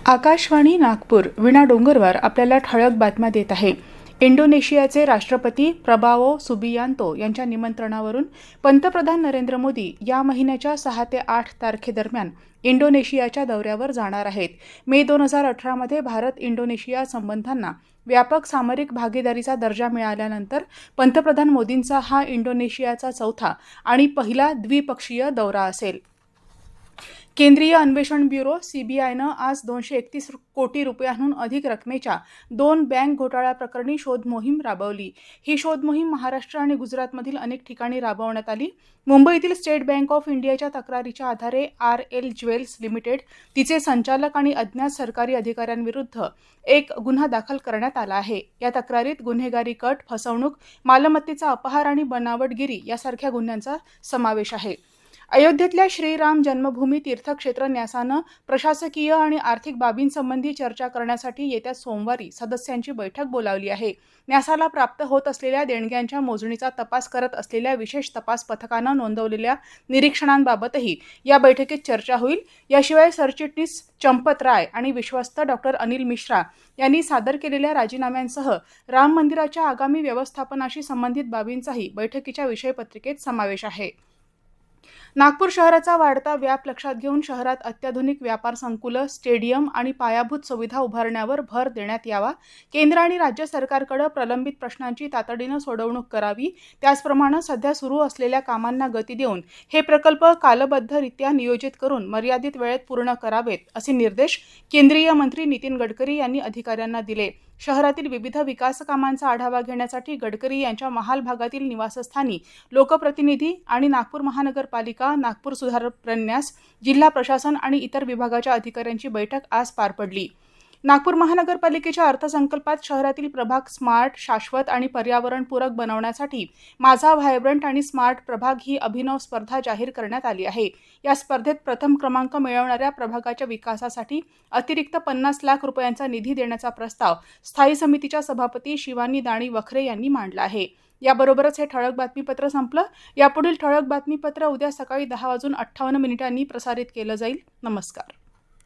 आकाशवाणी नागपूर वीणा डोंगरवार आपल्याला ठळक बातम्या देत आहे. इंडोनेशियाचे राष्ट्रपती प्रबावो सुबियांतो यांच्या निमंत्रणावरून पंतप्रधान नरेंद्र मोदी या महिन्याच्या 6 ते 8 तारखेदरम्यान इंडोनेशियाच्या दौऱ्यावर जाणार आहेत. मे 2018 मध्ये भारत इंडोनेशिया संबंधांना व्यापक सामरिक भागीदारीचा दर्जा मिळाल्यानंतर पंतप्रधान मोदींचा हा इंडोनेशियाचा चौथा आणि पहिला द्विपक्षीय दौरा असेल. केंद्रीय अन्वेषण ब्युरो सीबीआयनं आज 231 कोटी रुपयांहून अधिक रकमेच्या 2 बँक घोटाळ्याप्रकरणी शोध मोहीम राबवली. ही शोध मोहीम महाराष्ट्र आणि गुजरातमधील अनेक ठिकाणी राबवण्यात आली. मुंबईतील स्टेट बँक ऑफ इंडियाच्या तक्रारीच्या आधारे RL ज्वेल्स लिमिटेड, तिचे संचालक आणि अज्ञात सरकारी अधिकाऱ्यांविरुद्ध एक गुन्हा दाखल करण्यात आला आहे. या तक्रारीत गुन्हेगारी कट, फसवणूक, मालमत्तेचा अपहार आणि बनावटगिरी यासारख्या गुन्ह्यांचा समावेश आहे. अयोध्येतल्या श्रीराम जन्मभूमी तीर्थक्षेत्र न्यासानं प्रशासकीय आणि आर्थिक बाबींसंबंधी चर्चा करण्यासाठी येत्या सोमवारी सदस्यांची बैठक बोलावली आहे. न्यासाला प्राप्त होत असलेल्या देणग्यांच्या मोजणीचा तपास करत असलेल्या विशेष तपास पथकानं नोंदवलेल्या निरीक्षणांबाबतही या बैठकीत चर्चा होईल. याशिवाय सरचिटणीस चंपत राय आणि विश्वस्त डॉ. अनिल मिश्रा यांनी सादर केलेल्या राजीनाम्यांसह राम मंदिराच्या आगामी व्यवस्थापनाशी संबंधित बाबींचाही बैठकीच्या विषयपत्रिकेत समावेश आहे. नागपूर शहराचा वाढता व्याप लक्षात घेऊन शहरात अत्याधुनिक व्यापार संकुलं, स्टेडियम आणि पायाभूत सुविधा उभारण्यावर भर देण्यात यावा. केंद्र आणि राज्य सरकारकडे प्रलंबित प्रश्नांची तातडीनं सोडवणूक करावी. त्याचप्रमाणे सध्या सुरू असलेल्या कामांना गती देऊन हे प्रकल्प कालबद्धरित्या नियोजित करून मर्यादित वेळेत पूर्ण करावेत, असे निर्देश केंद्रीय मंत्री नितीन गडकरी यांनी अधिकाऱ्यांना दिले. शहरातील विविध विकास कामांचा आढावा घेण्यासाठी गडकरी यांच्या महाल भागातील निवासस्थानी लोकप्रतिनिधी आणि नागपूर महानगरपालिका, नागपूर सुधार प्रन्यास, जिल्हा प्रशासन आणि इतर विभागाच्या अधिकाऱ्यांची बैठक आज पार पडली. नागपूर महानगरपालिकेच्या अर्थसंकल्पात शहरातील प्रभाग स्मार्ट, शाश्वत आणि पर्यावरणपूरक बनवण्यासाठी माझा व्हायब्रंट आणि स्मार्ट प्रभाग ही अभिनव स्पर्धा जाहीर करण्यात आली आहे. या स्पर्धेत प्रथम क्रमांक मिळवणाऱ्या प्रभागाच्या विकासासाठी अतिरिक्त 50 लाख रुपयांचा निधी देण्याचा प्रस्ताव स्थायी समितीच्या सभापती शिवानी दाणी वखरे यांनी मांडला आहे. याबरोबरच हे ठळक बातमीपत्र संपलं. यापुढील ठळक बातमीपत्र उद्या सकाळी 10:58 प्रसारित केलं जाईल. नमस्कार.